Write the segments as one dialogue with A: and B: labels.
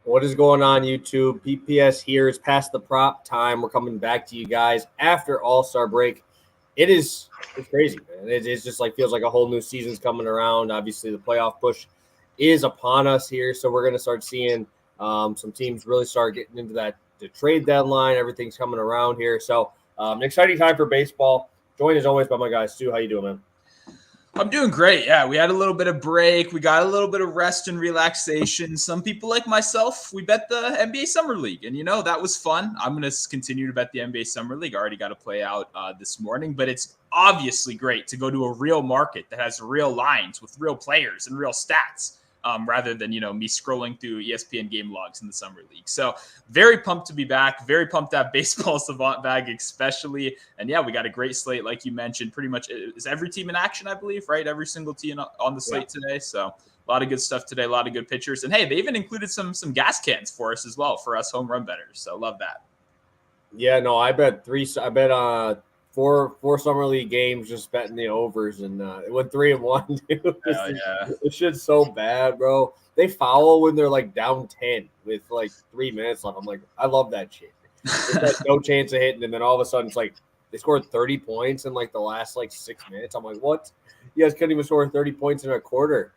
A: What is going on, YouTube? PPS here. It's past the prop time. We're coming back to you guys after All-Star break. It's crazy, man. It's just like feels like a whole new season's coming around. Obviously, the playoff push is upon us here, so we're going to start seeing some teams really start getting into the trade deadline. Everything's coming around here, so an exciting time for baseball. Joined as always by my guy Stu. How you doing, man?
B: I'm doing great. Yeah, we had a little bit of break. We got a little bit of rest and relaxation. Some people like myself, we bet the NBA Summer League, and that was fun. I'm going to continue to bet the NBA Summer League. I already got to play out this morning, but it's obviously great to go to a real market that has real lines with real players and real stats. Rather than, me scrolling through ESPN game logs in the Summer League. So very pumped to be back. Very pumped to have Baseball Savant bag especially. And yeah, we got a great slate. Like you mentioned, pretty much is every team in action, I believe, right? Every single team on the slate today. So a lot of good stuff today, a lot of good pitchers. And hey, they even included some gas cans for us as well, for us home run bettors. So love that.
A: Yeah, no, I bet four Summer League games just betting the overs, and it went 3-1, dude. This shit's so bad, bro. They foul when they're like down 10 with like 3 minutes left. I'm like, I love that shit. There's no chance of hitting, and then all of a sudden it's like they scored 30 points in like the last 6 minutes. I'm like, what? You guys couldn't even score 30 points in a quarter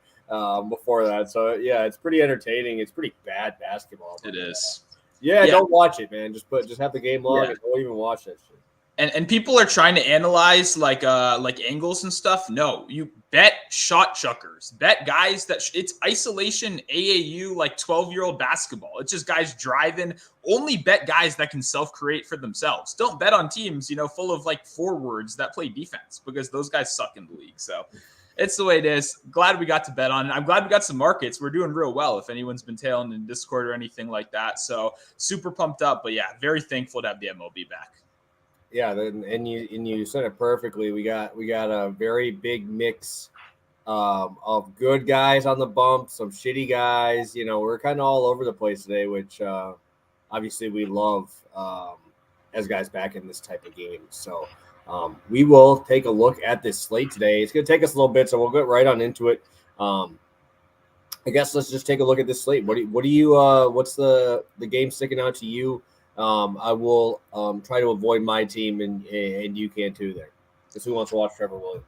A: before that. So yeah, it's pretty entertaining. It's pretty bad basketball.
B: It is.
A: Yeah, don't watch it, man. Just have the game log and don't even watch that shit.
B: And people are trying to analyze like angles and stuff. No, you bet shot chuckers. Bet guys that it's isolation AAU 12-year-old basketball. It's just guys driving. Only bet guys that can self-create for themselves. Don't bet on teams, full of forwards that play defense because those guys suck in the league. So it's the way it is. Glad we got to bet on it. I'm glad we got some markets. We're doing real well if anyone's been tailing in Discord or anything like that. So super pumped up. But yeah, very thankful to have the MLB back.
A: Yeah, and you said it perfectly. We got a very big mix of good guys on the bump, some shitty guys. We're kind of all over the place today, which obviously we love as guys back in this type of game. So we will take a look at this slate today. It's going to take us a little bit, so we'll get right on into it. I guess let's just take a look at this slate. What's the game sticking out to you? I will try to avoid my team, and you can too there. Because who wants to watch Trevor Williams?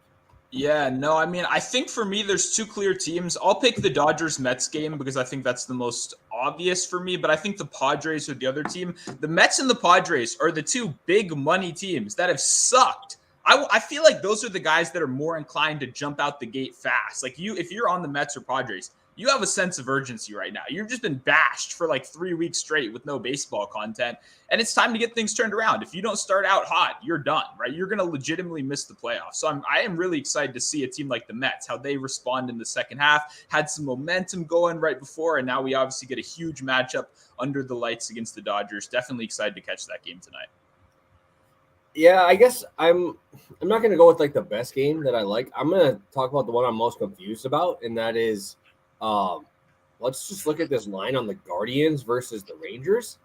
B: Yeah, no, I think for me, there's two clear teams. I'll pick the Dodgers-Mets game because I think that's the most obvious for me, but I think the Padres are the other team. The Mets and the Padres are the two big money teams that have sucked. I feel like those are the guys that are more inclined to jump out the gate fast. If you're on the Mets or Padres, you have a sense of urgency right now. You've just been bashed for 3 weeks straight with no baseball content, and it's time to get things turned around. If you don't start out hot, you're done, right? You're going to legitimately miss the playoffs. So I am really excited to see a team like the Mets, how they respond in the second half, had some momentum going right before, and now we obviously get a huge matchup under the lights against the Dodgers. Definitely excited to catch that game tonight.
A: Yeah, I guess I'm not going to go with the best game that I like. I'm going to talk about the one I'm most confused about, and that is let's just look at this line on the Guardians versus the Rangers.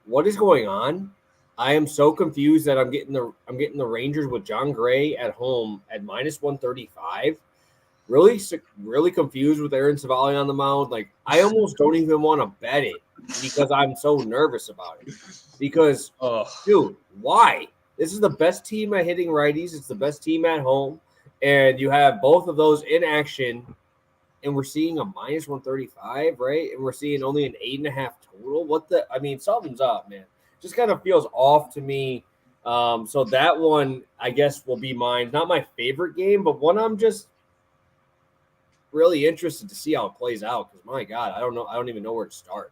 A: What is going on? I am so confused that I'm getting the Rangers with John Gray at home at -135. Really confused with Aaron Savali on the mound. I almost don't even want to bet it because I'm so nervous about it. Because, dude, why? This is the best team at hitting righties. It's the best team at home. And you have both of those in action. And we're seeing a -135, right? And we're seeing only an 8.5 total. Something's up, man. Just kind of feels off to me. So that one, I guess, will be mine. Not my favorite game, but one I'm just really interested to see how it plays out. Because my God, I don't know. I don't even know where to start.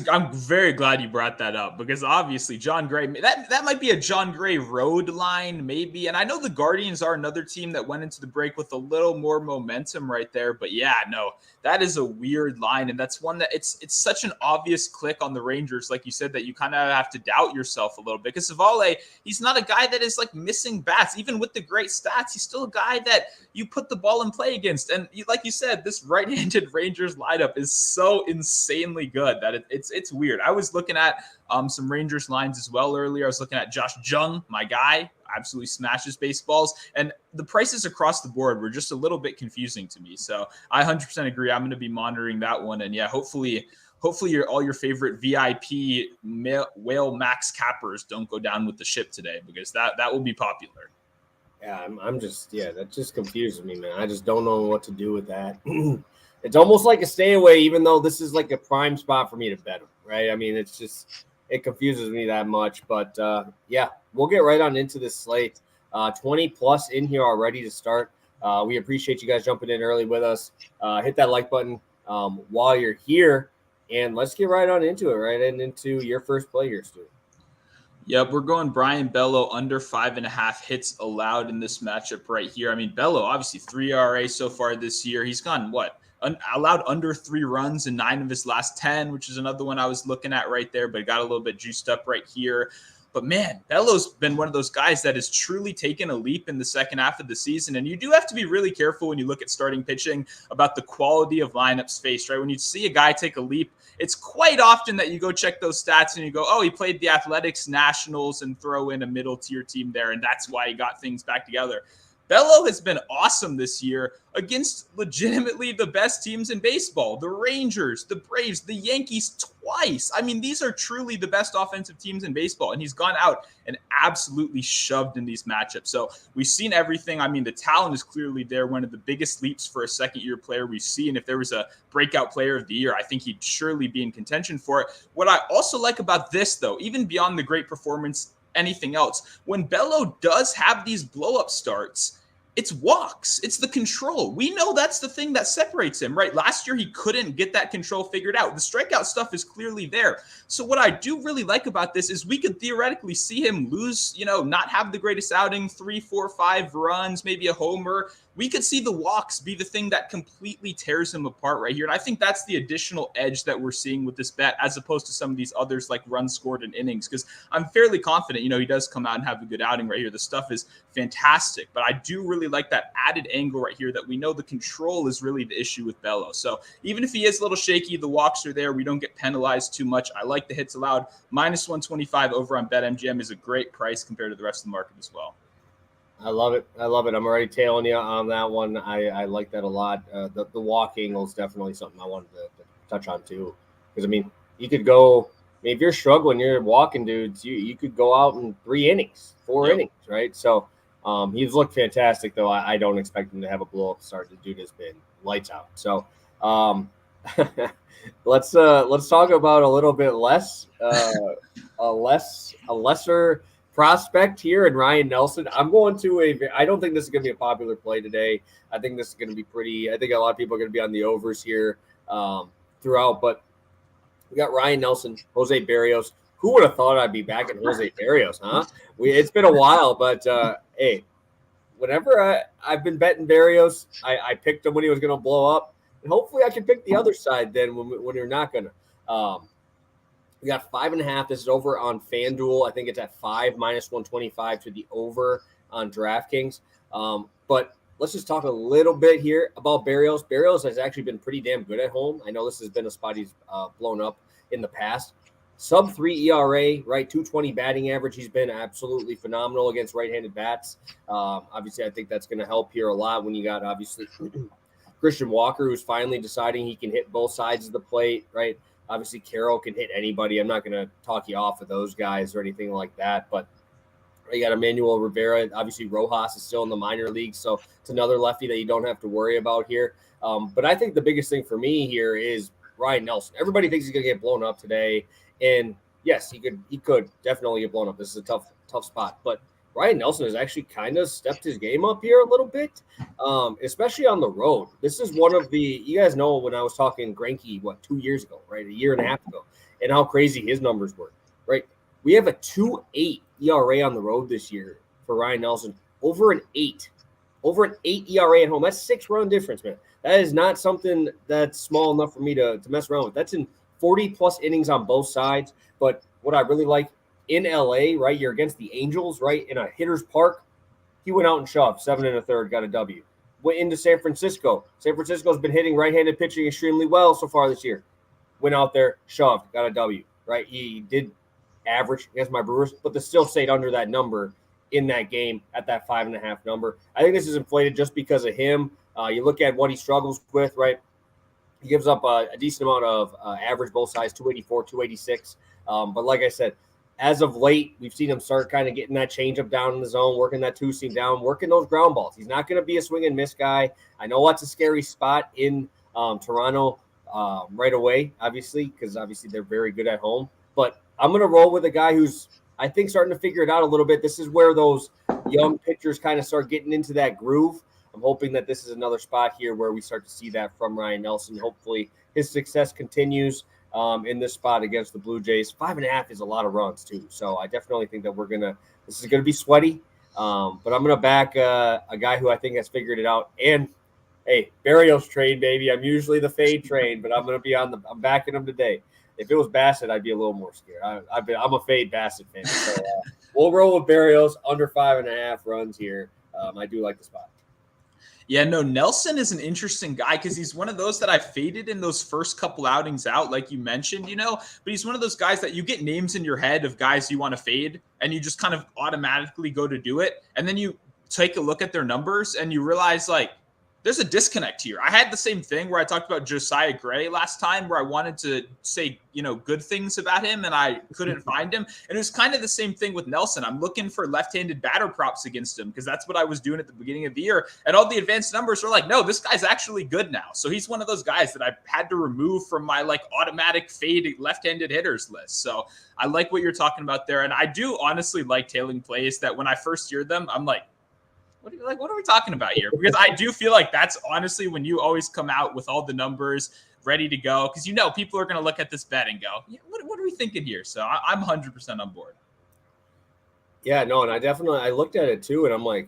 B: I'm very glad you brought that up because obviously John Gray, that might be a John Gray road line maybe. And I know the Guardians are another team that went into the break with a little more momentum right there. But yeah, no, that is a weird line. And that's one that it's such an obvious click on the Rangers, like you said, that you kind of have to doubt yourself a little bit. Because Savale, he's not a guy that is missing bats. Even with the great stats, he's still a guy that you put the ball in play against. And like you said, this right-handed Rangers lineup is so insanely good that it's weird. I was looking at some Rangers lines as well earlier. I was looking at Josh Jung, my guy, absolutely smashes baseballs. And the prices across the board were just a little bit confusing to me. So I 100% agree. I'm going to be monitoring that one. And yeah, hopefully hopefully all your favorite VIP whale max cappers don't go down with the ship today, because that will be popular.
A: Yeah, I'm just, that just confuses me, man. I just don't know what to do with that. It's almost like a stay away, even though this is like a prime spot for me to bet them, right? I mean, it confuses me that much. But we'll get right on into this slate. 20 plus in here already to start. We appreciate you guys jumping in early with us. Hit that like button while you're here, and let's get right on into it, right? And into your first play here, Stu.
B: Yep, we're going Brian Bello under 5.5 hits allowed in this matchup right here. I mean, Bello, obviously 3 RA so far this year. He's gone, allowed under 3 runs in 9 of his last 10, which is another one I was looking at right there, but got a little bit juiced up right here. But man, Bello's been one of those guys that has truly taken a leap in the second half of the season. And you do have to be really careful when you look at starting pitching about the quality of lineups faced, right? When you see a guy take a leap, it's quite often that you go check those stats and you go, oh, he played the Athletics Nationals, and throw in a middle tier team there, and that's why he got things back together. Bello has been awesome this year against legitimately the best teams in baseball. The Rangers, the Braves, the Yankees twice. I mean, these are truly the best offensive teams in baseball, and he's gone out and absolutely shoved in these matchups. So we've seen everything. I mean, the talent is clearly there. One of the biggest leaps for a second-year player we've seen. If there was a breakout player of the year, I think he'd surely be in contention for it. What I also like about this, though, even beyond the great performance, anything else, when Bello does have these blow-up starts, it's walks. It's the control. We know that's the thing that separates him, right? Last year, he couldn't get that control figured out. The strikeout stuff is clearly there. So what I do really like about this is we could theoretically see him lose, not have the greatest outing, 3, 4, 5 runs, maybe a homer. We could see the walks be the thing that completely tears him apart right here. And I think that's the additional edge that we're seeing with this bet, as opposed to some of these others like runs scored in innings, because I'm fairly confident, he does come out and have a good outing right here. The stuff is fantastic, but I do really like that added angle right here that we know the control is really the issue with Bello. So even if he is a little shaky, the walks are there. We don't get penalized too much. I like the hits allowed. -125 over on BetMGM is a great price compared to the rest of the market as well.
A: I love it. I'm already tailing you on that one. I like that a lot. The walk angle is definitely something I wanted to touch on too. Because, I mean, you could go – if you're struggling, you're walking dudes, you could go out in 3 innings, 4 innings, right? So he's looked fantastic, though. I don't expect him to have a blow-up start. The dude has been lights out. So let's talk about a little bit less a lesser – prospect here in Ryan Nelson. I'm going to I don't think this is going to be a popular play today. I think this is going to be I think a lot of people are going to be on the overs here throughout, but we got Ryan Nelson, Jose Barrios. Who would have thought I'd be back at Jose Barrios, huh? It's been a while, but hey, whenever I've been betting Barrios, I picked him when he was going to blow up, and hopefully I can pick the other side then when you're not going to. We got 5.5. This is over on FanDuel. I think it's at 5 -125 to the over on DraftKings. But let's just talk a little bit here about Barrios. Barrios has actually been pretty damn good at home. I know this has been a spot he's blown up in the past. Sub-3 ERA, right? 220 batting average. He's been absolutely phenomenal against right-handed bats. Obviously, I think that's going to help here a lot when you got, obviously, Christian Walker, who's finally deciding he can hit both sides of the plate, right? Obviously, Carroll can hit anybody. I'm not going to talk you off of those guys or anything like that. But you got Emmanuel Rivera. Obviously, Rojas is still in the minor leagues, so it's another lefty that you don't have to worry about here. But I think the biggest thing for me here is Ryan Nelson. Everybody thinks he's going to get blown up today. And, yes, he could definitely get blown up. This is a tough spot. But Ryan Nelson has actually kind of stepped his game up here a little bit, especially on the road. This is one of you guys know when I was talking Greinke, 2 years ago, right? A year and a half ago, and how crazy his numbers were, right? We have a 2.8 ERA on the road this year for Ryan Nelson, over an 8 ERA at home. That's 6-run difference, man. That is not something that's small enough for me to mess around with. That's in 40-plus innings on both sides. But what I really like, in LA, right, you're against the Angels, right, in a hitter's park. He went out and shoved 7 1/3, got a W. Went into San Francisco. San Francisco's been hitting right-handed pitching extremely well so far this year. Went out there, shoved, got a W, right? He did average against my Brewers, but they still stayed under that number in that game at that 5.5 number. I think this is inflated just because of him. You look at what he struggles with, right? He gives up a decent amount of average both sides, 284, 286. But like I said, as of late, we've seen him start kind of getting that changeup down in the zone, working that two-seam down, working those ground balls. He's not going to be a swing and miss guy. I know that's a scary spot in Toronto right away, obviously, because obviously they're very good at home. But I'm going to roll with a guy who's, I think, starting to figure it out a little bit. This is where those young pitchers kind of start getting into that groove. I'm hoping that this is another spot here where we start to see that from Ryan Nelson. Hopefully his success continues in this spot against the Blue Jays. 5.5 is a lot of runs too. So I definitely think that this is going to be sweaty. But I'm going to back a guy who I think has figured it out. And hey, Barrios trade, baby. I'm usually the fade train, but I'm going to be I'm backing him today. If it was Bassett, I'd be a little more scared. I'm a fade Bassett fan. So we'll roll with Barrios under 5.5 runs here. I do like the spot.
B: Yeah, no, Nelson is an interesting guy because he's one of those that I faded in those first couple outings out, like you mentioned, but he's one of those guys that you get names in your head of guys you want to fade and you just kind of automatically go to do it. And then you take a look at their numbers and you realize like, there's a disconnect here. I had the same thing where I talked about Josiah Gray last time where I wanted to say, good things about him and I couldn't find him. And it was kind of the same thing with Nelson. I'm looking for left-handed batter props against him because that's what I was doing at the beginning of the year. And all the advanced numbers were like, no, this guy's actually good now. So he's one of those guys that I had to remove from my automatic fade left-handed hitters list. So I like what you're talking about there. And I do honestly like tailing plays that when I first hear them, I'm like, what are we talking about here? Because I do feel like that's honestly when you always come out with all the numbers ready to go. Because people are going to look at this bet and go, yeah, what are we thinking here? So I'm 100% on board.
A: Yeah, no, and I looked at it too, and I'm like,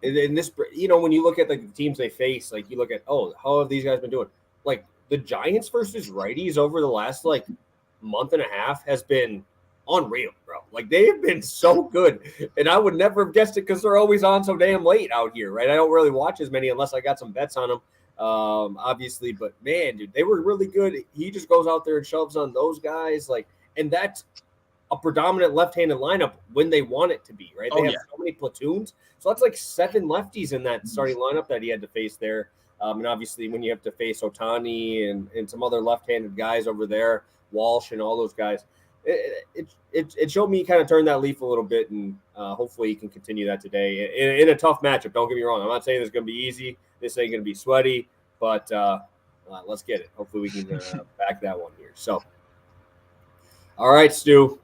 A: in this, when you look at the teams they face, like you look at, how have these guys been doing? Like the Giants versus righties over the last month and a half has been unreal, bro. Like they have been so good, and I would never have guessed it because they're always on so damn late out here, right? I don't really watch as many unless I got some bets on them, obviously. But man, dude, they were really good. He just goes out there and shoves on those guys, and that's a predominant left-handed lineup when they want it to be, right? They have so many platoons, so that's like 7 lefties in that starting lineup that he had to face there. And obviously, when you have to face Ohtani and some other left-handed guys over there, Walsh and all those guys. It showed me kind of turn that leaf a little bit, and hopefully he can continue that today in a tough matchup. Don't get me wrong. I'm not saying it's going to be easy. This ain't going to be sweaty, but let's get it. Hopefully we can back that one here. So, all right, Stu,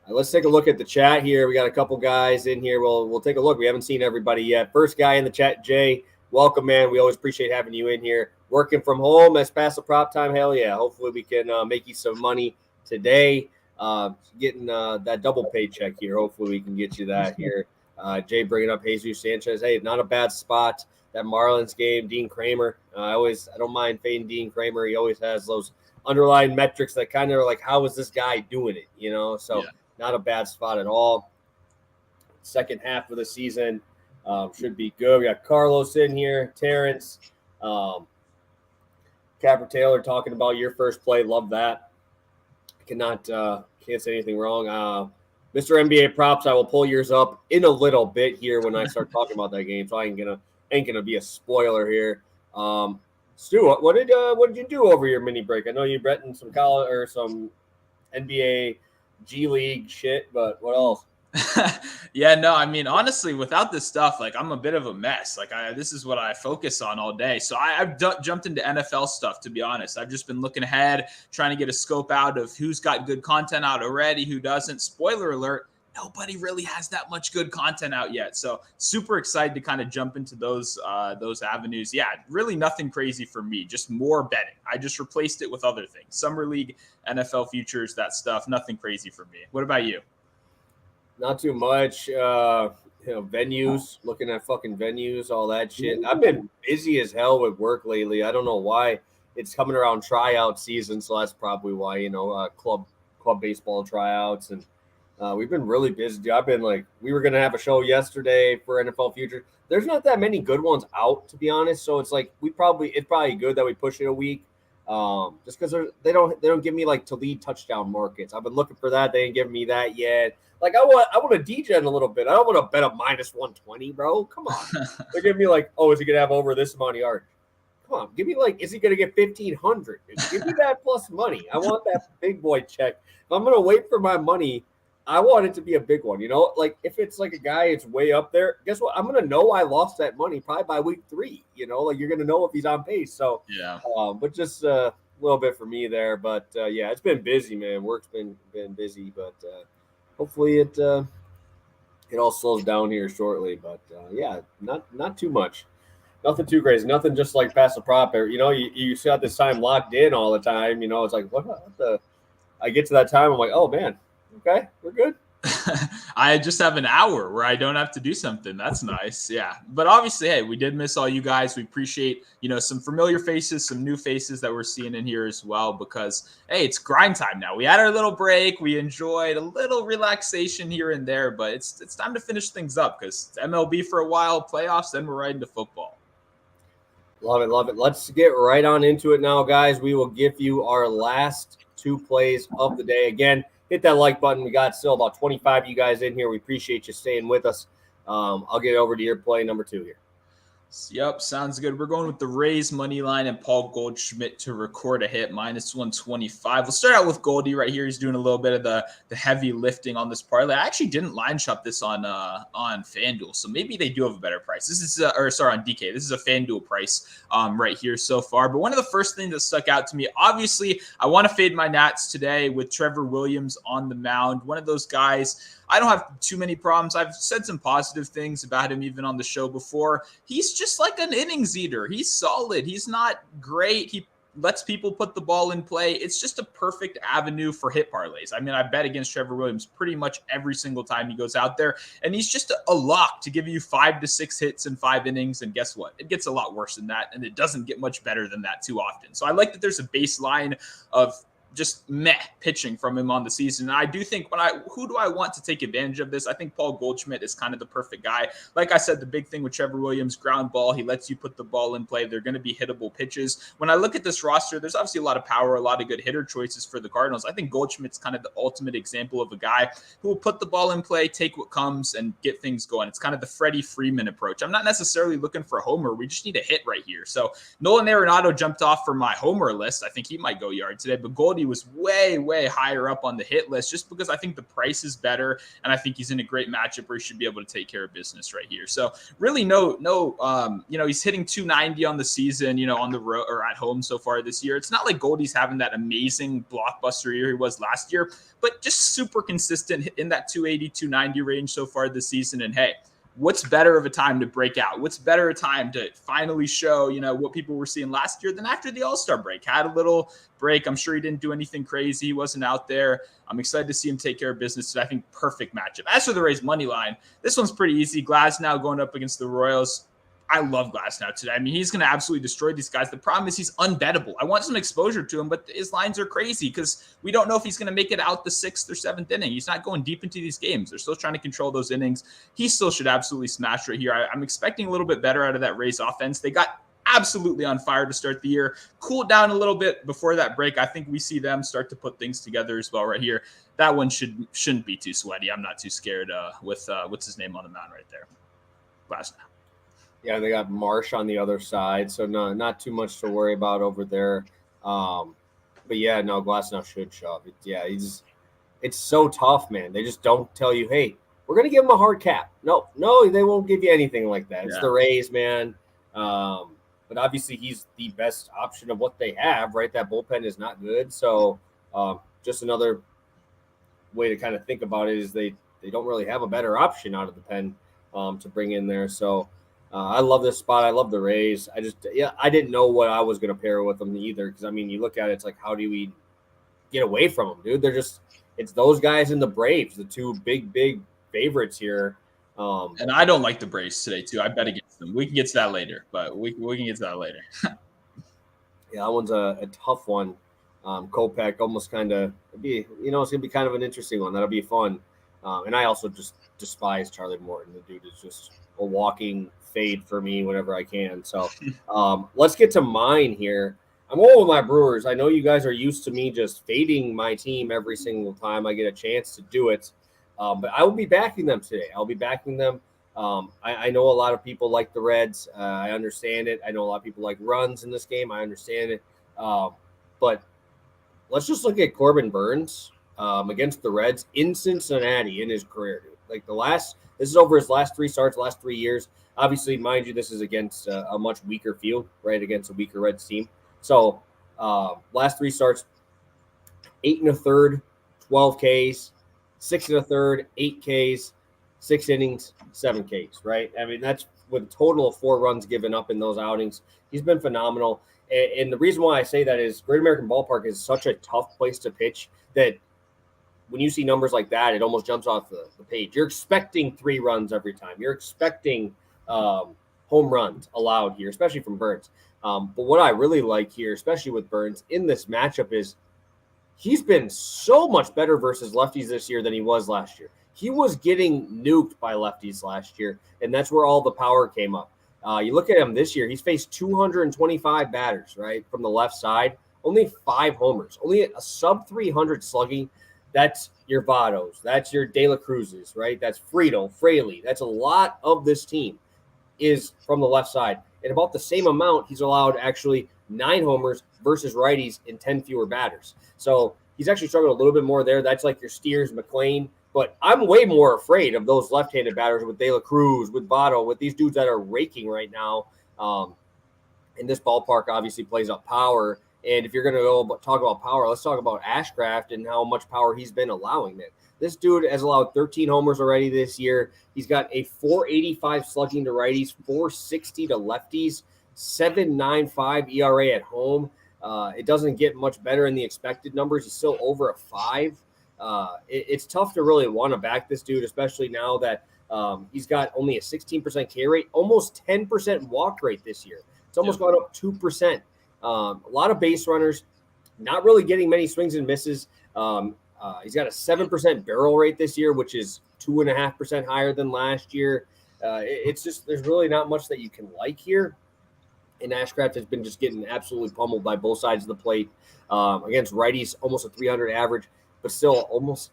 A: let's take a look at the chat here. We got a couple guys in here. We'll take a look. We haven't seen everybody yet. First guy in the chat, Jay. Welcome, man. We always appreciate having you in here. Working from home as past the prop time. Hell yeah. Hopefully we can make you some money today. Getting that double paycheck here. Hopefully we can get you that here. Jay bringing up Jesus Sanchez. Hey, not a bad spot. That Marlins game, Dean Kramer. I don't mind fading Dean Kramer. He always has those underlying metrics that kind of are like, how is this guy doing it? So not a bad spot at all. Second half of the season should be good. We got Carlos in here, Terrence, Capper Taylor talking about your first play. Love that. Can't say anything wrong. Mr. NBA props, I will pull yours up in a little bit here when I start talking about that game. So I ain't gonna be a spoiler here. Stu, what did you do over your mini break? I know you betting some college or some NBA G League shit, but what else?
B: Yeah, no, I mean, honestly, without this stuff, I'm a bit of a mess. This is what I focus on all day. So I've jumped into NFL stuff, to be honest. I've just been looking ahead, trying to get a scope out of who's got good content out already, who doesn't. Spoiler alert, nobody really has that much good content out yet. So super excited to kind of jump into those avenues. Yeah, really nothing crazy for me, just more betting. I just replaced it with other things. Summer League, NFL futures, that stuff, nothing crazy for me. What about you?
A: Not too much. Venues, looking at fucking venues, all that shit. I've been busy as hell with work lately. I don't know why. It's coming around tryout season, so that's probably why, club baseball tryouts. And we've been really busy. I've been we were going to have a show yesterday for NFL Future. There's not that many good ones out, to be honest. So it's it's probably good that we push it a week. Just because they don't give me to lead touchdown markets. I've been looking for that. They ain't giving me that yet. I want to degen a little bit. I don't want to bet a -120, bro. Come on. They're giving me is he gonna have over this amount of yards? come on, give me like, is he going to get 1,500? Give me that plus money. I want that big boy check. If I'm going to wait for my money, I want it to be a big one. Like if it's like a guy, it's way up there. Guess what? I'm going to know I lost that money probably by week 3. Like you're going to know if he's on pace. So
B: yeah,
A: but just a little bit for me there. But yeah, it's been busy, man. Work's been busy, but hopefully it all slows down here shortly. But yeah, not too much. Nothing too crazy. Nothing just like pass the prop. You got this time locked in all the time. It's like what the. I get to that time, I'm like, oh man, okay, we're good.
B: I just have an hour where I don't have to do something. That's nice. Yeah. But obviously, hey, we did miss all you guys. We appreciate, some familiar faces, some new faces that we're seeing in here as well, because, hey, it's grind time now. We had our little break. We enjoyed a little relaxation here and there, but it's time to finish things up because it's MLB for a while, playoffs, then we're right into football.
A: Love it. Love it. Let's get right on into it now, guys. We will give you our last 2 plays of the day. Again, hit that like button. We got still about 25 of you guys in here. We appreciate you staying with us. I'll get over to your play number 2 here.
B: Yep, sounds good. We're going with the Rays money line and Paul Goldschmidt to record a hit, -125. We'll start out with Goldie right here. He's doing a little bit of the heavy lifting on this parlay. I actually didn't line shop this on FanDuel, so maybe they do have a better price. This is on DK. This is a FanDuel price right here so far. But one of the first things that stuck out to me, obviously, I want to fade my Nats today with Trevor Williams on the mound. One of those guys. I don't have too many problems. I've said some positive things about him even on the show before. He's just like an innings eater. He's solid. He's not great. He lets people put the ball in play. It's just a perfect avenue for hit parlays. I mean, I bet against Trevor Williams pretty much every single time he goes out there, and he's just a lock to give you 5 to 6 hits in 5 innings. And guess what? It gets a lot worse than that, and it doesn't get much better than that too often. So I like that there's a baseline of just pitching from him on the season. And I do think who do I want to take advantage of this? I think Paul Goldschmidt is kind of the perfect guy. Like I said, the big thing with Trevor Williams, ground ball, he lets you put the ball in play. They're going to be hittable pitches. When I look at this roster, there's obviously a lot of power, a lot of good hitter choices for the Cardinals. I think Goldschmidt's kind of the ultimate example of a guy who will put the ball in play, take what comes, and get things going. It's kind of the Freddie Freeman approach. I'm not necessarily looking for a homer. We just need a hit right here. So Nolan Arenado jumped off for my homer list. I think he might go yard today, but Goldie was way higher up on the hit list just because I think the price is better, and I think he's in a great matchup where he should be able to take care of business right here. So really he's hitting 290 on the season, on the road or at home so far this year. It's not like Goldie's having that amazing blockbuster year he was last year, but just super consistent in that 280, 290 range so far this season. And hey, what's better of a time to break out? What's better a time to finally show, what people were seeing last year than after the All-Star break? Had a little break. I'm sure he didn't do anything crazy. He wasn't out there. I'm excited to see him take care of business today. I think perfect matchup. As for the Rays money line, this one's pretty easy. Glasnow going up against the Royals. I love Glasnow today. I mean, he's going to absolutely destroy these guys. The problem is he's unbettable. I want some exposure to him, but his lines are crazy because we don't know if he's going to make it out the 6th or 7th inning. He's not going deep into these games. They're still trying to control those innings. He still should absolutely smash right here. I'm expecting a little bit better out of that Rays offense. They got absolutely on fire to start the year. Cooled down a little bit before that break. I think we see them start to put things together as well right here. That one shouldn't be too sweaty. I'm not too scared with what's his name on the mound right there. Glasnow.
A: Yeah, they got Marsh on the other side, so no, not too much to worry about over there. But yeah, no, Glasnow should shove. It's so tough, man. They just don't tell you, hey, we're gonna give him a hard cap. No, they won't give you anything like that. It's the Rays, man. But obviously he's the best option of what they have, right? That bullpen is not good, so just another way to kind of think about it is they don't really have a better option out of the pen to bring in there. So. I love this spot. I love the Rays. I didn't know what I was going to pair with them either. Because, I mean, you look at it, it's like, how do we get away from them, dude? It's those guys and the Braves, the two big favorites here.
B: And I don't like the Braves today, too. I bet against them. We can get to that later, but we can get to that later.
A: Yeah, that one's a tough one. Kopech almost kind of be, it's going to be kind of an interesting one. That'll be fun. And I also just despise Charlie Morton. The dude is just a walking fade for me whenever I can. So let's get to mine here. I'm all with my Brewers. I know you guys are used to me just fading my team every single time I get a chance to do it. But I will be backing them today. I'll be backing them. I know a lot of people like the Reds. I understand it. I know a lot of people like runs in this game. I understand it. But let's just look at Corbin Burns against the Reds in Cincinnati in his career, dude. Like this is over his last 3 starts, last 3 years. Obviously, mind you, this is against a much weaker field, right? Against a weaker Reds team. So last 3 starts, 8 1/3, 12 Ks, 6 1/3, 8 Ks, 6 innings, 7 Ks, right? I mean, that's with a total of 4 runs given up in those outings. He's been phenomenal. And the reason why I say that is Great American Ballpark is such a tough place to pitch that when you see numbers like that, it almost jumps off the page. You're expecting 3 runs every time. You're expecting home runs allowed here, especially from Burns. But what I really like here, especially with Burns in this matchup, is he's been so much better versus lefties this year than he was last year. He was getting nuked by lefties last year, and that's where all the power came up. You look at him this year, he's faced 225 batters, right, from the left side, only 5 homers, only a sub-300 slugging. That's your Vottos. That's your De La Cruzes, right? That's Friedel, Fraley. That's a lot of this team is from the left side. And about the same amount, he's allowed actually 9 homers versus righties in 10 fewer batters. So he's actually struggled a little bit more there. That's like your Steers, McLean. But I'm way more afraid of those left-handed batters with De La Cruz, with Votto, with these dudes that are raking right now. And this ballpark obviously plays up power. And if you're going to go talk about power, let's talk about Ashcraft and how much power he's been allowing it. This dude has allowed 13 homers already this year. He's got a 4.85 slugging to righties, 4.60 to lefties, 7.95 ERA at home. It doesn't get much better in the expected numbers. He's still over a 5. It's tough to really want to back this dude, especially now that he's got only a 16% K rate, almost 10% walk rate this year. It's almost gone up 2%. A lot of base runners, not really getting many swings and misses. He's got a 7% barrel rate this year, which is 2.5% higher than last year. It's just there's really not much that you can like here. And Ashcraft has been just getting absolutely pummeled by both sides of the plate. Against righties, almost a 300 average, but still almost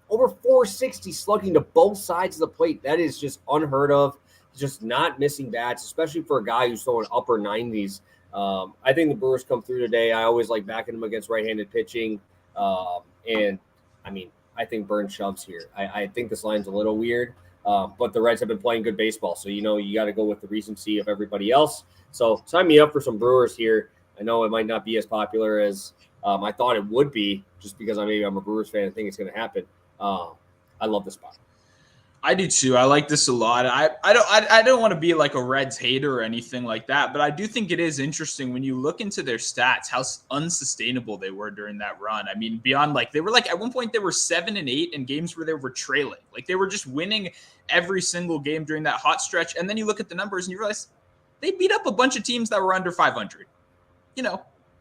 A: over 460 slugging to both sides of the plate. That is just unheard of. Just not missing bats, especially for a guy who's throwing upper 90s. I think the Brewers come through today. I always like backing them against right-handed pitching. And, I mean, I think Burns shoves here. I think this line's a little weird, but the Reds have been playing good baseball. So, you got to go with the recency of everybody else. So sign me up for some Brewers here. I know it might not be as popular as I thought it would be just because I'm a Brewers fan and think it's going to happen. I love this spot.
B: I do too. I like this a lot. I don't want to be like a Reds hater or anything like that, but I do think it is interesting when you look into their stats how unsustainable they were during that run. I mean, beyond they were at one point they were 7-8 in games where they were trailing. They were just winning every single game during that hot stretch. And then you look at the numbers and you realize they beat up a bunch of teams that were under 500.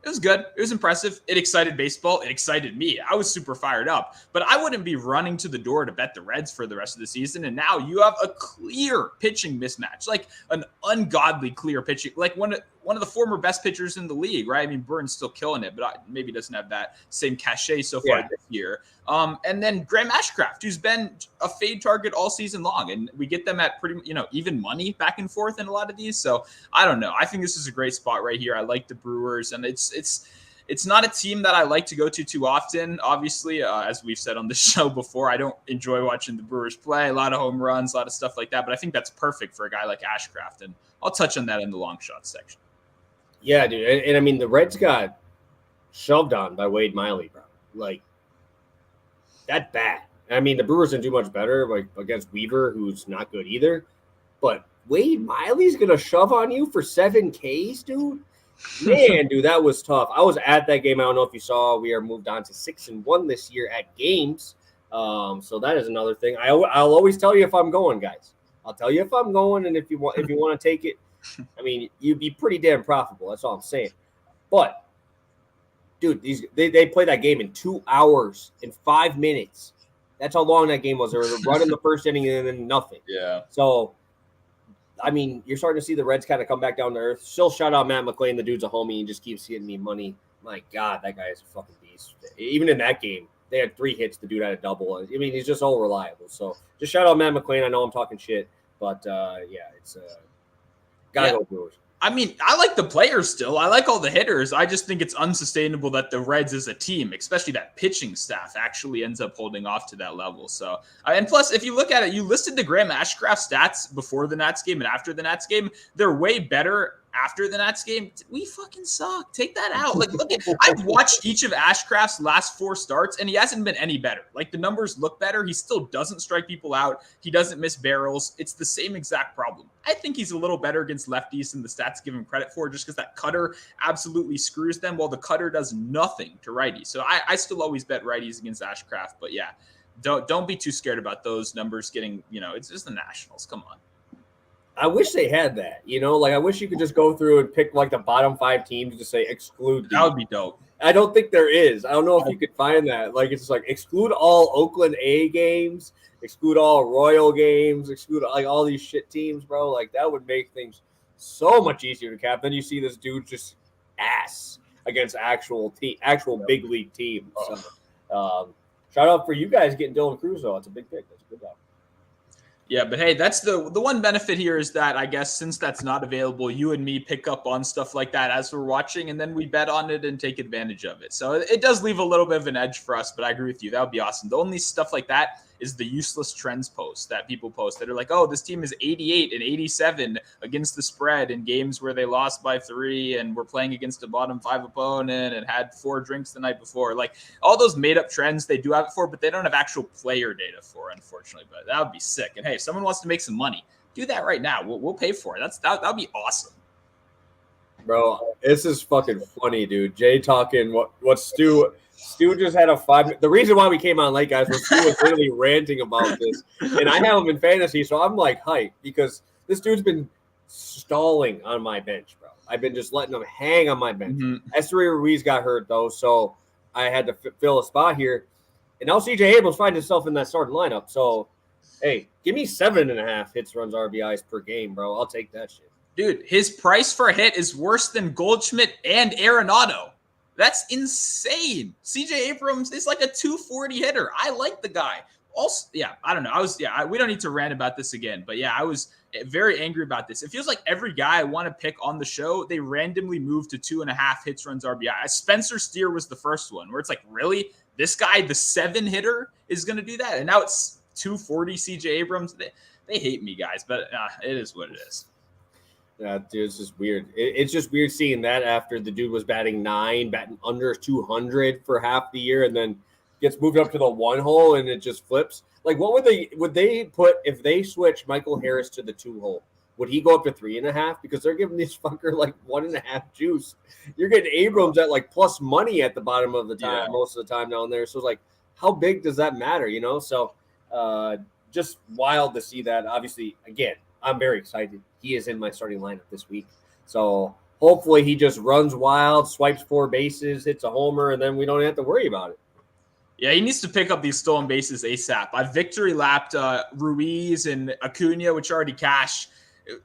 B: It was good. It was impressive. It excited baseball. It excited me. I was super fired up. But I wouldn't be running to the door to bet the Reds for the rest of the season. And now you have a clear pitching mismatch, an ungodly clear pitching, one of the former best pitchers in the league, right? I mean, Burns still killing it, but maybe doesn't have that same cachet so far this year. And then Graham Ashcraft, who's been a fade target all season long. And we get them at pretty, even money back and forth in a lot of these. So I don't know. I think this is a great spot right here. I like the Brewers, and it's not a team that I like to go to too often. Obviously, as we've said on the show before, I don't enjoy watching the Brewers play. A lot of home runs, a lot of stuff like that. But I think that's perfect for a guy like Ashcraft. And I'll touch on that in the long shots section.
A: Yeah, dude. And I mean, the Reds got shoved on by Wade Miley, bro. That's bad. I mean, the Brewers didn't do much better against Weaver, who's not good either. But Wade Miley's going to shove on you for 7 Ks, dude? Man, dude, that was tough. I was at that game. I don't know if you saw. We are moved on to 6-1 this year at games. So that is another thing. I'll always tell you if I'm going, guys. I'll tell you if I'm going, and if you want to take it. I mean, you'd be pretty damn profitable. That's all I'm saying. But, dude, they played that game in 2 hours and 5 minutes. That's how long that game was. There was a run in the first inning and then nothing.
B: Yeah.
A: So, I mean, you're starting to see the Reds kind of come back down to earth. Still shout out Matt McLean. The dude's a homie and just keeps getting me money. My God, that guy is a fucking beast. Even in that game, they had 3 hits. The dude had a double. I mean, he's just all reliable. So, just shout out Matt McLean. I know I'm talking shit. But it's gotta go Brewers.
B: I mean, I like the players still. I like all the hitters. I just think it's unsustainable that the Reds as a team, especially that pitching staff, actually ends up holding off to that level. So, and plus, if you look at it, you listed the Graham Ashcraft stats before the Nats game and after the Nats game. They're way better after the Nats game. We fucking suck. Take that out. Like, look at, I've watched each of Ashcraft's last 4 starts, and he hasn't been any better. Like, the numbers look better. He still doesn't strike people out. He doesn't miss barrels. It's the same exact problem. I think he's a little better against lefties than the stats give him credit for, just because that cutter absolutely screws them, while the cutter does nothing to righties. So I still always bet righties against Ashcraft. But yeah, don't be too scared about those numbers getting, it's just the Nationals. Come on.
A: I wish they had that, like I wish you could just go through and pick like the bottom 5 teams to say exclude these.
B: That would be dope.
A: I don't think there is. I don't know if you could find that. Like, it's like exclude all Oakland A games, exclude all Royal games, exclude like all these shit teams, bro. Like, that would make things so much easier to cap. Then you see this dude just ass against actual big league teams. So, shout out for you guys getting Dylan Cruz, though. It's a big pick. That's a good job.
B: Yeah, but hey, that's the one benefit here is that I guess since that's not available, you and me pick up on stuff like that as we're watching, and then we bet on it and take advantage of it. So it does leave a little bit of an edge for us, but I agree with you. That would be awesome. The only stuff like that is the useless trends posts that people post that are like, oh, this team is 88 and 87 against the spread in games where they lost by 3 and we're playing against a bottom 5 opponent and had 4 drinks the night before. Like, all those made up trends they do have it for, but they don't have actual player data for, unfortunately. But that would be sick. And hey, if someone wants to make some money, do that right now. We'll pay for it. That would be awesome.
A: Bro, this is fucking funny, dude. Jay talking what Stu just had a 5. The reason why we came on late, guys, was Stu was literally ranting about this. And I have him in fantasy, so I'm like hyped because this dude's been stalling on my bench, bro. I've been just letting him hang on my bench. Esteury Ruiz got hurt, though, so I had to fill a spot here. And now CJ Abrams finds himself in that starting lineup. So, hey, give me 7.5 hits, runs, RBIs per game, bro. I'll take that shit.
B: Dude, his price for a hit is worse than Goldschmidt and Arenado. That's insane. CJ Abrams is like a 240 hitter. I like the guy. Also, yeah, I don't know. We don't need to rant about this again, but yeah, I was very angry about this. It feels like every guy I want to pick on the show, they randomly move to 2.5 hits, runs, RBI. Spencer Steer was the first one where it's like, really? This guy, the 7 hitter, is going to do that? And now it's 240 CJ Abrams. They hate me, guys, but it is what it is.
A: Yeah, dude, it's just weird. It's just weird seeing that after the dude was batting under 200 for half the year, and then gets moved up to the 1 hole, and it just flips. Like, what would they put if they switch Michael Harris to the 2 hole? Would he go up to 3.5? Because they're giving this fucker like 1.5 juice. You're getting Abrams at like plus money at the bottom of the time, most of the time down there. So it's like, how big does that matter? So just wild to see that. Obviously, again, I'm very excited. He is in my starting lineup this week. So hopefully he just runs wild, swipes 4 bases, hits a homer, and then we don't have to worry about it.
B: Yeah, he needs to pick up these stolen bases ASAP. I victory lapped Ruiz and Acuna, which already cashed.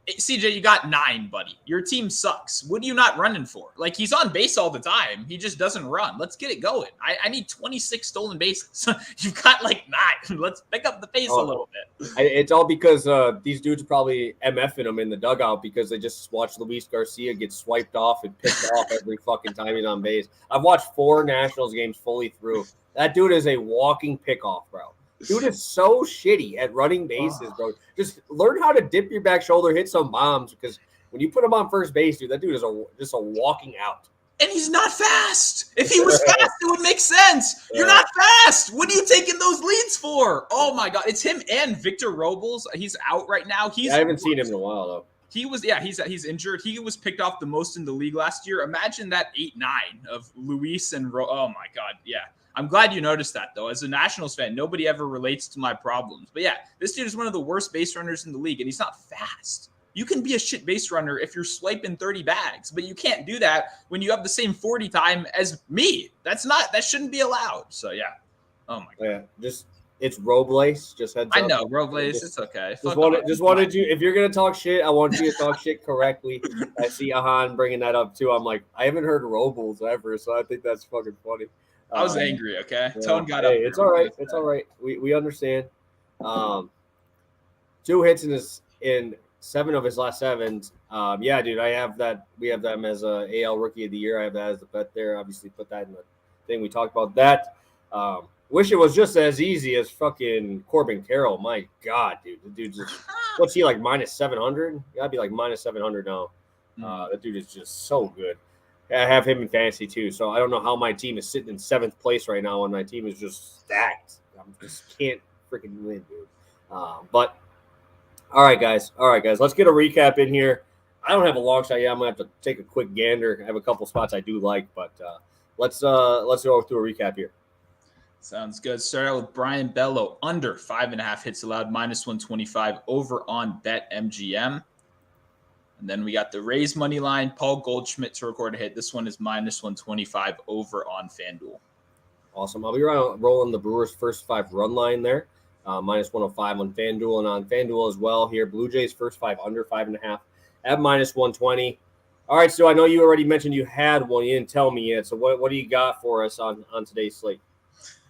B: CJ, you got 9, buddy. Your team sucks. What are you not running for? Like, he's on base all the time. He just doesn't run. Let's get it going. I need 26 stolen bases. You've got like 9. Let's pick up the pace a little bit.
A: It's all because these dudes probably MFing him in the dugout because they just watched Luis Garcia get swiped off and picked off every fucking time he's on base. I've watched 4 Nationals games fully through. That dude is a walking pickoff, bro. Dude is so shitty at running bases, bro. Just learn how to dip your back shoulder, hit some bombs, because when you put him on first base, dude, that dude is just a walking out.
B: And he's not fast. If he was fast, it would make sense. You're not fast. What are you taking those leads for? Oh, my God. It's him and Victor Robles. He's out right now.
A: I haven't seen him in a while, though.
B: He was, he's injured. He was picked off the most in the league last year. Imagine that 8-9 of Luis and oh, my God, yeah. I'm glad you noticed that, though. As a Nationals fan, nobody ever relates to my problems. But yeah, this dude is one of the worst base runners in the league, and he's not fast. You can be a shit base runner if you're swiping 30 bags, but you can't do that when you have the same 40 time as me. That shouldn't be allowed. So yeah. Oh my God. Yeah,
A: it's Robles. Just heads up.
B: I know, Robles. It's okay.
A: Just wanted you. If you're gonna talk shit, I want you to talk shit correctly. I see Ahan bringing that up too. I'm like, I haven't heard Robles ever, so I think that's fucking funny.
B: I was angry, okay?
A: Yeah.
B: Tone got up.
A: It's all right. It's all right. We understand. 2 hits in in 7 of his last 7. Yeah, dude, I have that. We have them as a AL Rookie of the Year. I have that as the bet there. Obviously, put that in the thing. We talked about that. Wish it was just as easy as fucking Corbin Carroll. My God, dude. The dude's just, what's he like, minus 700? Gotta be like minus 700 now. That dude is just so good. I have him in fantasy too, so I don't know how my team is sitting in 7th place right now, and my team is just stacked. I just can't freaking win, dude. But all right, guys. Let's get a recap in here. I don't have a long shot yet. I'm gonna have to take a quick gander. I have a couple spots I do like, but let's go through a recap here.
B: Sounds good. Start out with Brian Bello, under 5.5 hits allowed, minus 125 over on BetMGM. And then we got the Rays money line, Paul Goldschmidt to record a hit. This one is minus 125 over on FanDuel.
A: Awesome. I'll be rolling the Brewers' first 5 run line there, minus 105 on FanDuel, and on FanDuel as well here. Blue Jays first 5 under 5.5 at minus 120. All right, so I know you already mentioned you had one. You didn't tell me yet. So what do you got for us on today's slate?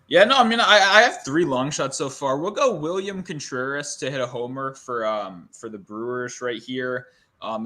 B: Yeah, no, I mean, I have 3 long shots so far. We'll go William Contreras to hit a homer for the Brewers right here.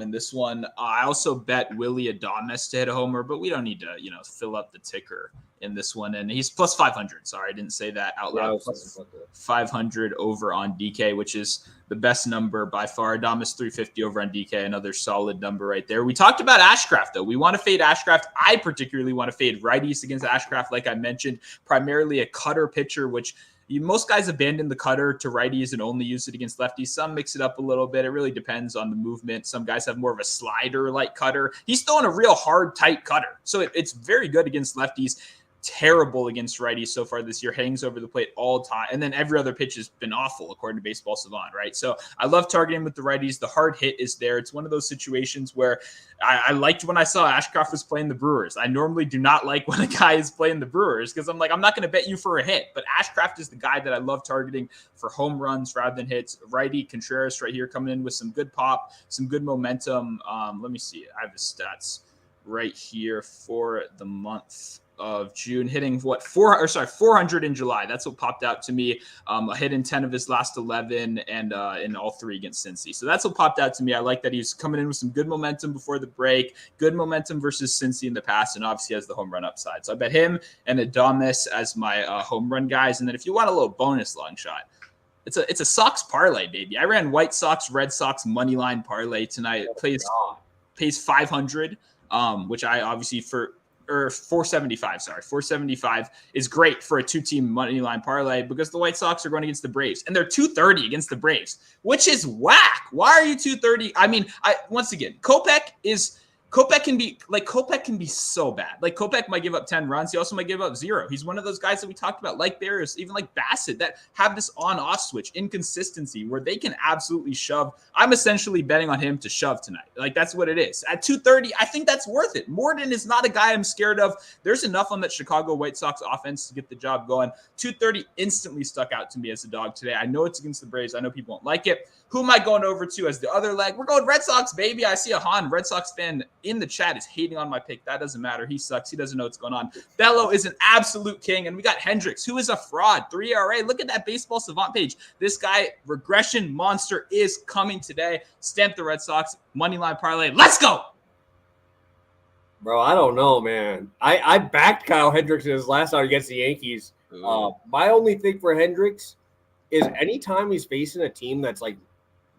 B: In this one, I also bet Willie Adames to hit a homer, but we don't need to, fill up the ticker in this one. And he's plus 500. Sorry, I didn't say that out loud. Yeah, plus 500 over on DK, which is the best number by far. Adames 350 over on DK, another solid number right there. We talked about Ashcraft, though. We want to fade Ashcraft. I particularly want to fade righties against Ashcraft, like I mentioned, primarily a cutter pitcher, which most guys abandon the cutter to righties and only use it against lefties. Some mix it up a little bit. It really depends on the movement. Some guys have more of a slider-like cutter. He's throwing a real hard, tight cutter. So it's very good against lefties. Terrible against righties so far this year. Hangs over the plate all time. And then every other pitch has been awful, according to Baseball Savant, right? So I love targeting with the righties. The hard hit is there. It's one of those situations where I liked when I saw Ashcraft was playing the Brewers. I normally do not like when a guy is playing the Brewers because I'm like, I'm not going to bet you for a hit. But Ashcraft is the guy that I love targeting for home runs rather than hits. Righty Contreras right here coming in with some good pop, some good momentum. Let me see. I have the stats right here for the month of June, hitting 400 in July. That's what popped out to me. A hit in 10 of his last 11 and in all 3 against Cincy. So that's what popped out to me. I like that he's coming in with some good momentum before the break, good momentum versus Cincy in the past, and obviously has the home run upside. So I bet him and Adames as my home run guys. And then if you want a little bonus long shot, it's a Sox parlay, baby. I ran White Sox, Red Sox money line parlay tonight. Pays 500, which I obviously or 475, 475 is great for a 2-team money line parlay because the White Sox are going against the Braves and they're 230 against the Braves, which is whack. Why are you 230? I mean, once again, Kopech can be so bad. Like Kopech might give up 10 runs. He also might give up 0. He's one of those guys that we talked about, like Barrios, even like Bassett, that have this on-off switch, inconsistency, where they can absolutely shove. I'm essentially betting on him to shove tonight. Like that's what it is. At 230, I think that's worth it. Morton is not a guy I'm scared of. There's enough on that Chicago White Sox offense to get the job going. 230 instantly stuck out to me as a dog today. I know it's against the Braves. I know people won't like it. Who am I going over to as the other leg? We're going Red Sox, baby. I see a Han Red Sox fan in the chat is hating on my pick. That doesn't matter. He sucks. He doesn't know what's going on. Bello is an absolute king. And we got Hendricks, who is a fraud. 3 ERA. Look at that Baseball Savant page. This guy, regression monster, is coming today. Stamp the Red Sox. Moneyline parlay. Let's go.
A: Bro, I don't know, man. I backed Kyle Hendricks in his last out against the Yankees. My only thing for Hendricks is anytime he's facing a team that's like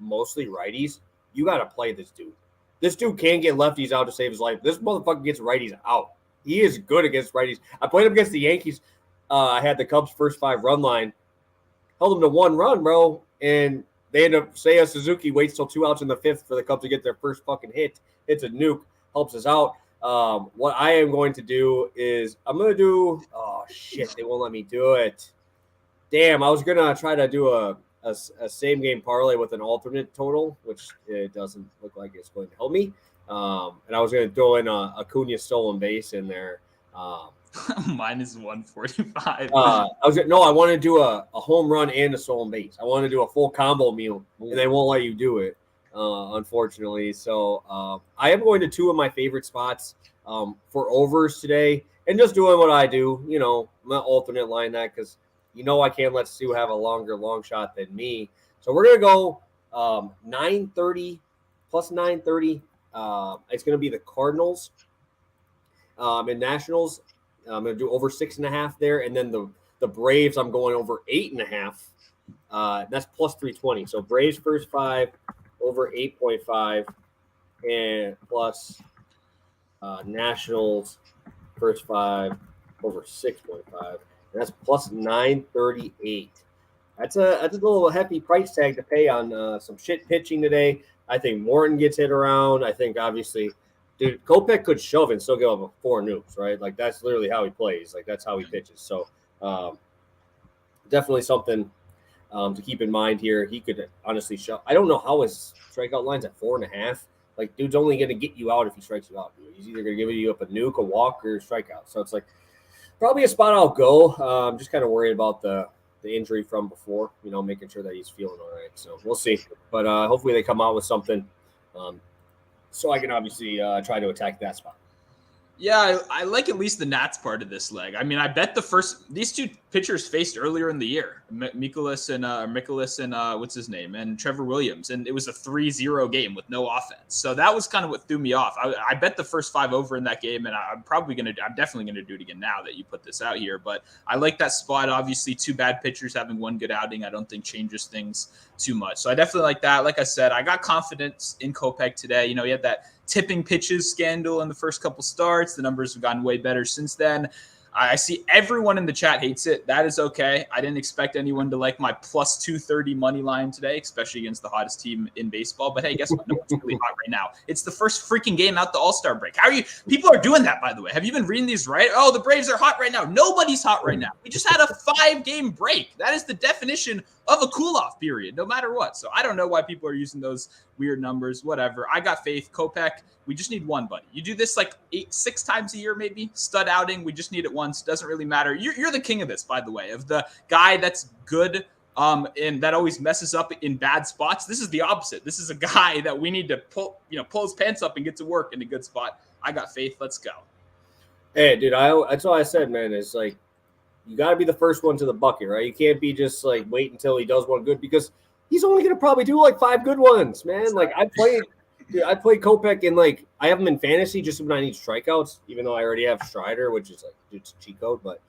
A: mostly righties, you got to play this dude. This dude can't get lefties out to save his life. This motherfucker gets righties out. He is good against righties. I played him against the Yankees. I had the Cubs' first 5 run line. Held him to 1 run, bro. And they end up, Seiya Suzuki waits till 2 outs in the 5th for the Cubs to get their first fucking hit. It's a nuke. Helps us out. What I am going to do is I'm going to do – oh, shit. They won't let me do it. Damn, I was going to try to do a same-game parlay with an alternate total, which it doesn't look like it's going to help me. And I was going to throw in a Acuna stolen base in there.
B: Minus 145.
A: I want to do a home run and a stolen base. I want to do a full combo meal, and they won't let you do it, unfortunately. So I am going to 2 of my favorite spots for overs today, and just doing what I do. I'm going to alternate line that because I can't let Stu have a longer long shot than me. So we're going to go +930. It's going to be the Cardinals and Nationals. I'm going to do over 6.5 there, and then the Braves. I'm going over 8.5. That's +320. So Braves first 5 over 8.5, and plus Nationals first 5 over 6.5. And that's +938. That's a little hefty price tag to pay on some shit pitching today. I think Morton gets hit around. I think obviously, dude, Kopech could shove and still give up 4 nukes, right? Like that's literally how he plays. Like that's how he pitches. So definitely something to keep in mind here. He could honestly shove. I don't know how his strikeout line's at 4.5. Like dude's only going to get you out if he strikes you out. Dude. He's either going to give you up a nuke, a walk, or a strikeout. So it's like probably a spot I'll go. I'm just kind of worried about the injury from before, making sure that he's feeling all right. So we'll see. But hopefully they come out with something so I can obviously try to attack that spot.
B: Yeah, I like at least the Nats part of this leg. I mean, I bet these 2 pitchers faced earlier in the year, Mikolas and what's his name, and Trevor Williams, and it was a 3-0 game with no offense. So that was kind of what threw me off. I bet the first 5 over in that game, and I'm definitely gonna do it again now that you put this out here. But I like that spot. Obviously, 2 bad pitchers having 1 good outing, I don't think changes things too much. So I definitely like that. Like I said, I got confidence in Kopech today. He had that tipping pitches scandal in the first couple starts. The numbers have gotten way better since then. I see everyone in the chat hates it. That is okay. I didn't expect anyone to like my +230 money line today, especially against the hottest team in baseball. But hey, guess what? No one's really hot right now. It's the first freaking game out the All-Star break. People are doing that, by the way. Have you been reading these right? Oh, the Braves are hot right now. Nobody's hot right now. We just had a 5-game break. That is the definition of a cool-off period, no matter what. So I don't know why people are using those weird numbers, whatever. I got faith. Kopech, we just need one, buddy. You do this like 6 times a year, maybe. Stud outing, we just need it once. Doesn't really matter. You're the king of this, by the way, of the guy that's good and that always messes up in bad spots. This is the opposite. This is a guy that we need to pull his pants up and get to work in a good spot. I got faith. Let's go.
A: Hey, dude, that's all I said, man. It's like you got to be the first one to the bucket, right? You can't be just like wait until he does one good because he's only going to probably do like 5 good ones, man. Like I played Kopech and like I have him in fantasy just when I need strikeouts, even though I already have Strider, which is like it's a cheat code. But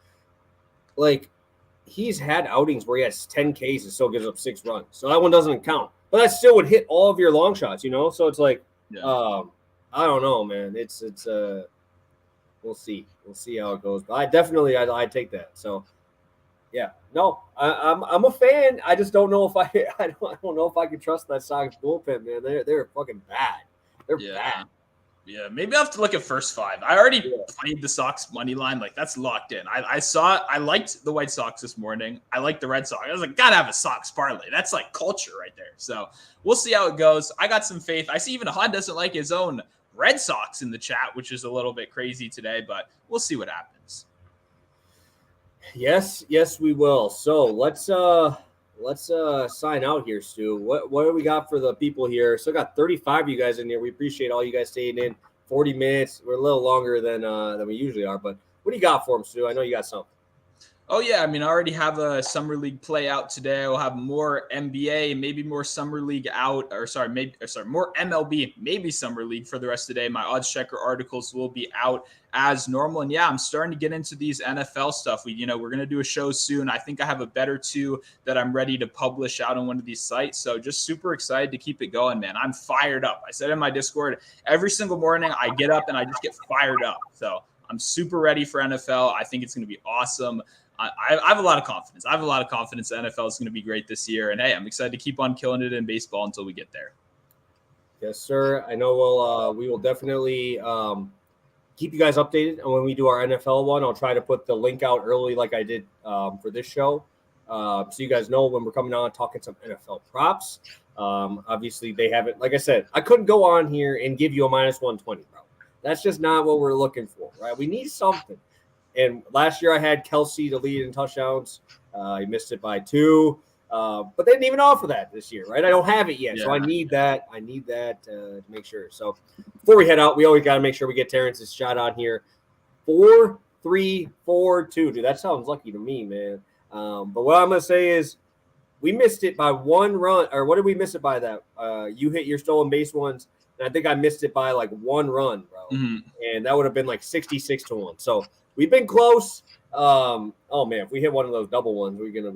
A: like he's had outings where he has 10 Ks and still gives up 6 runs, so that one doesn't count. But that still would hit all of your long shots, So it's like, I don't know, man. It's we'll see how it goes. But I take that. So. Yeah, no, I'm a fan. I just don't know if I don't know if I can trust that Sox bullpen, man. They're fucking bad. They're bad.
B: Yeah, maybe I'll have to look at first 5. I already played the Sox money line, like that's locked in. I liked the White Sox this morning. I liked the Red Sox. I was like, gotta have a Sox parlay. That's like culture right there. So we'll see how it goes. I got some faith. I see even Han doesn't like his own Red Sox in the chat, which is a little bit crazy today, but we'll see what happens.
A: Yes, we will. So let's sign out here, Stu. What do we got for the people here? So I got 35 of you guys in here. We appreciate all you guys staying in. 40 minutes. We're a little longer than we usually are, but what do you got for them, Stu? I know you got something.
B: Oh, yeah. I mean, I already have a summer league play out today. I'll have more NBA, maybe more summer league out, more MLB, maybe summer league for the rest of the day. My odds checker articles will be out as normal. And yeah, I'm starting to get into these NFL stuff. We're going to do a show soon. I think I have a better 2 that I'm ready to publish out on one of these sites. So just super excited to keep it going, man. I'm fired up. I said in my Discord, every single morning I get up and I just get fired up. So I'm super ready for NFL. I think it's going to be awesome. I have a lot of confidence. I have a lot of confidence the NFL is going to be great this year. And hey, I'm excited to keep on killing it in baseball until we get there.
A: Yes, sir. I know we will definitely keep you guys updated on when we do our NFL one. I'll try to put the link out early like I did for this show. So you guys know when we're coming on talking some NFL props. Obviously, they haven't, like I said, I couldn't go on here and give you a -120, bro. That's just not what we're looking for, right? We need something. And last year I had Kelsey to lead in touchdowns. He missed it by 2. But they didn't even offer that this year, right? I don't have it yet. Yeah. So I need that. To make sure. So before we head out, we always got to make sure we get Terrence's shot on here. 4-3-4-2. Dude, that sounds lucky to me, man. But what I'm going to say is we missed it by 1 run, or what did we miss it by? That you hit your stolen base ones, and I think I missed it by like 1 run, bro. And that would have been like 66-1. So we've been close. Oh man, if we hit one of those double ones, we're gonna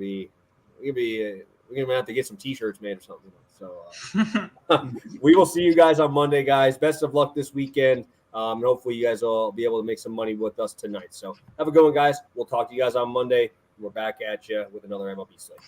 A: have to get some T-shirts made or something. So we will see you guys on Monday, guys. Best of luck this weekend. And hopefully you guys will be able to make some money with us tonight. So have a good one, guys. We'll talk to you guys on Monday. We're back at you with another MLB Slate.